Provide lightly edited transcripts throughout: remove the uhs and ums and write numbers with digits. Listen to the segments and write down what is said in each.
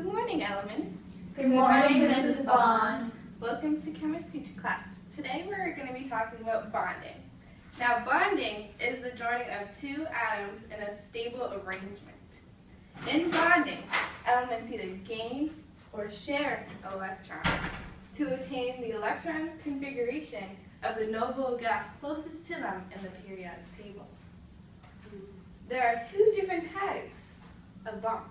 Good morning, elements. Good morning, Mrs. Bond. Welcome to chemistry class. Today we're going to be talking about bonding. Now, bonding is the joining of two atoms in a stable arrangement. In bonding, elements either gain or share electrons to attain the electron configuration of the noble gas closest to them in the periodic table. There are two different types of bonds: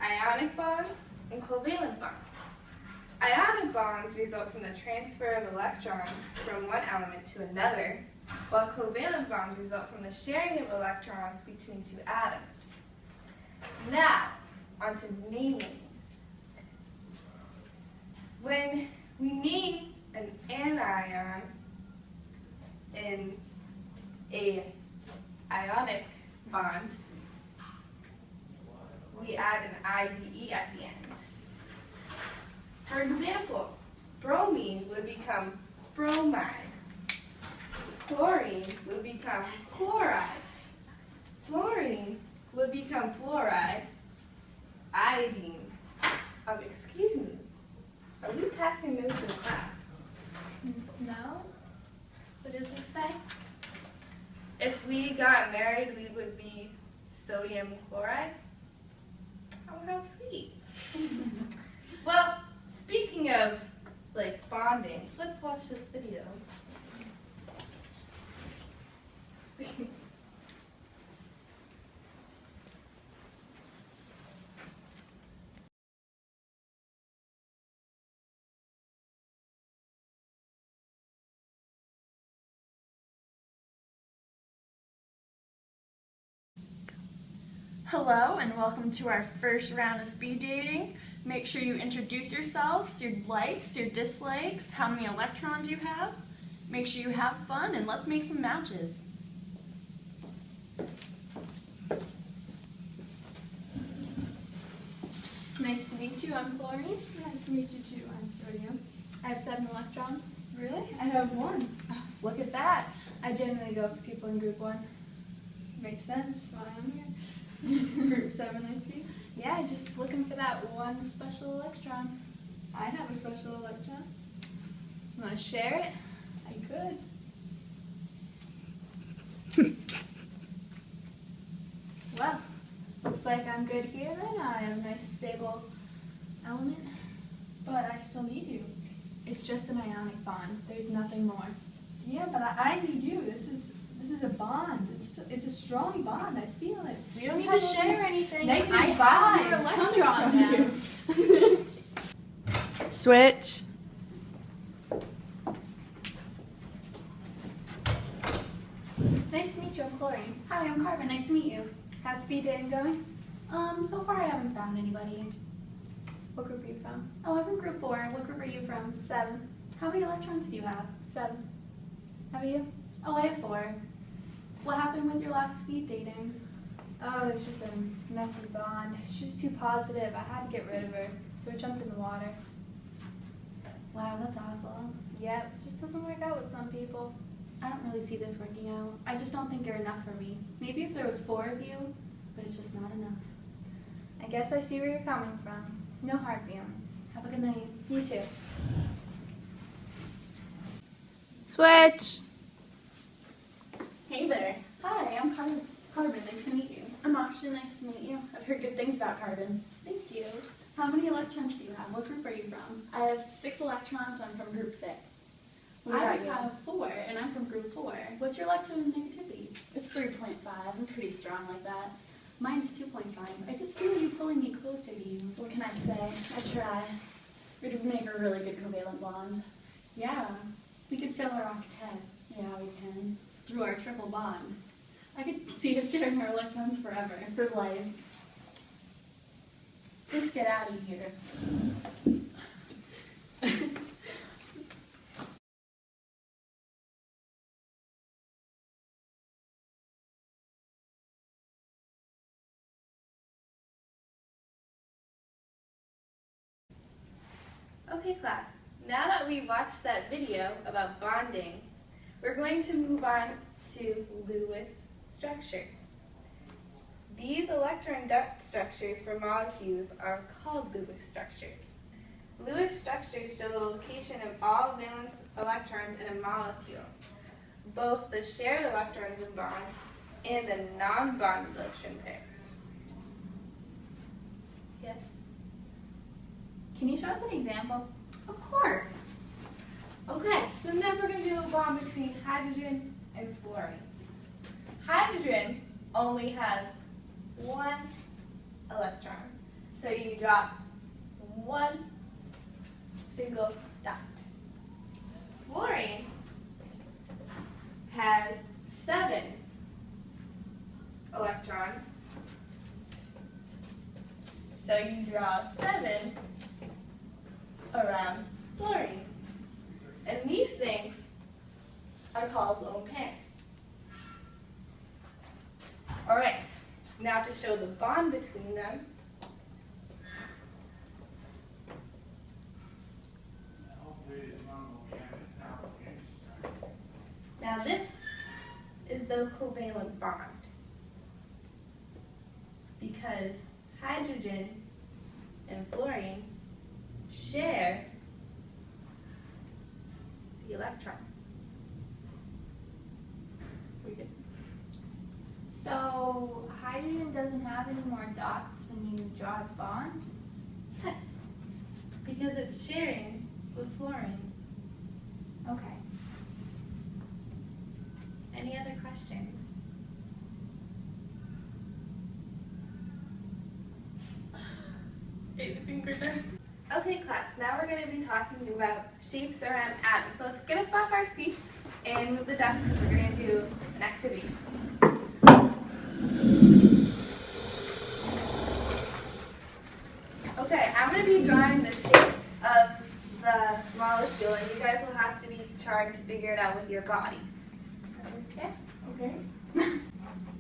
ionic bonds and covalent bonds. Ionic bonds result from the transfer of electrons from one element to another, while covalent bonds result from the sharing of electrons between two atoms. Now, on to naming. When we name an anion in an ionic bond, we add an IDE at the end. For example, bromine would become bromide. Chlorine would become chloride. Fluorine would become fluoride. Iodine. Excuse me. Are we passing notes in class? No? What does this say? If we got married, we would be sodium chloride. Oh, how sweet. Well, speaking of bonding, let's watch this video. Hello and welcome to our first round of speed dating. Make sure you introduce yourselves, your likes, your dislikes, how many electrons you have. Make sure you have fun and let's make some matches. Nice to meet you. I'm chlorine. Nice to meet you too. I'm sodium. I have 7 electrons. Really? I have 1. Oh, look at that. I generally go for people in group 1. Makes sense. Why I'm here. Group 7, I see. Yeah, just looking for that one special electron. I have a special electron. Want to share it? I could. Well, looks like I'm good here then. I have a nice stable element. But I still need you. It's just an ionic bond. There's nothing more. Yeah, but I need you. This is a bond. It's a strong bond. I feel it. We don't need to share anything. Negative I have your vibes electron coming now. Switch. Nice to meet you. I'm chlorine. Hi, I'm Carvin. Nice to meet you. How's speed dating going? So far I haven't found anybody. What group are you from? Oh, I'm from group 4. What group are you from? 7. How many electrons do you have? 7. How are you? Oh, I have 4. What happened with your last speed dating? Oh, it's just a messy bond. She was too positive. I had to get rid of her, so I jumped in the water. Wow, that's awful. Yeah, it just doesn't work out with some people. I don't really see this working out. I just don't think you're enough for me. Maybe if there was 4 of you, but it's just not enough. I guess I see where you're coming from. No hard feelings. Have a good night. You too. Switch. Hey there. Hi, I'm Carbon. Nice to meet you. I'm Auction. Nice to meet you. I've heard good things about Carbon. Thank you. How many electrons do you have? What group are you from? I have 6 electrons, so I'm from group 6. What I about you? have 4, and I'm from group 4. What's your electronegativity? It's 3.5. I'm pretty strong like that. Mine's 2.5. I just feel you pulling me closer to you. What can I say? I try. We'd make a really good covalent bond. Yeah, we could fill our octet Yeah, we can. through our triple bond. I could see us sharing our electrons forever. For life. Let's get out of here. Okay, class. Now that we watched that video about bonding, we're going to move on to Lewis structures. These electron duct structures for molecules are called Lewis structures. Lewis structures show the location of all valence electrons in a molecule, both the shared electrons in bonds and the non-bonded electron pairs. Yes? Can you show us an example? Of course. Okay, so then we're going to do a bond between hydrogen and fluorine. Hydrogen only has one electron, so you drop one single dot. Fluorine has 7 electrons, so you draw 7 around fluorine. And these things are called lone pairs. All right, now to show the bond between them, now this is the covalent bond, because hydrogen and fluorine share the electron. We good? So hydrogen doesn't have any more dots when you draw its bond? Yes, because it's sharing with fluorine. Okay. Any other questions? Okay, class, now we're going to be talking about shapes around atoms. So let's get up off our seats and move the desk because we're going to do an activity. Okay, I'm going to be drawing the shape of the molecule, and you guys will have to be trying to figure it out with your bodies. Okay? Okay.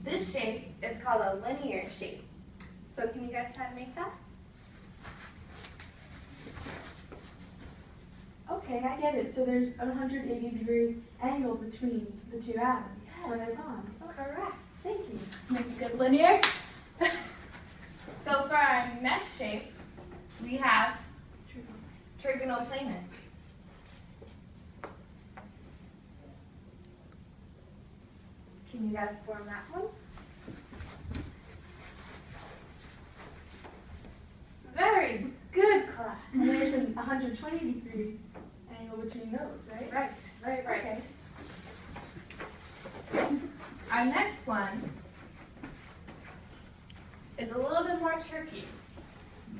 This shape is called a linear shape. So can you guys try to make that? Okay, I get it. So there's a 180-degree angle between the two atoms when they bond. Correct. Thank you. Make it good linear. So for our next shape, we have trigonal planar. Can you guys form that one? Very good, class. And there's a 120-degree angle between those, right? Right. Okay. Our next one is a little bit more tricky.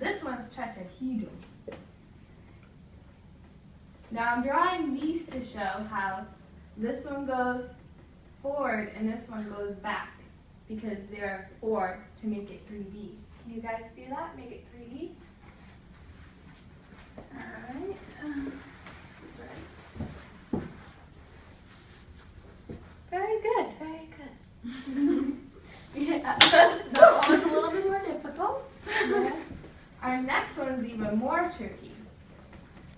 This one's tetrahedral. Now I'm drawing these to show how this one goes forward and this one goes back because there are 4 to make it 3D. Can you guys do that? Make it 3D? Alright. This is right. Very good, very good. That was a little bit more difficult. Yes. Our next one's even more tricky.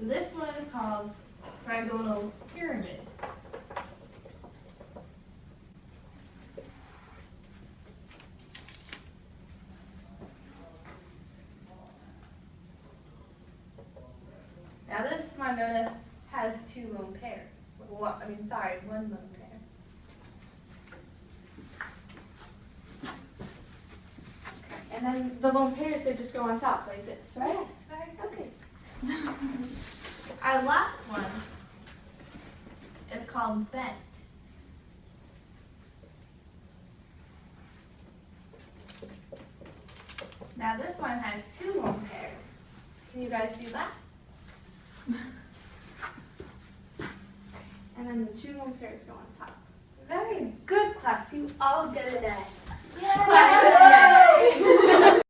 This one is called trigonal pyramid. Now this one, notice, has 2 lone pairs. One lone pair. And then the lone pairs, they just go on top like this, right? Yes, very good. Okay. Our last one is called bent. Now this one has 2 lone pairs. Can you guys do that? And then the 2 lone pairs go on top. Very good, class. You all get an A. Yay! Class dismissed.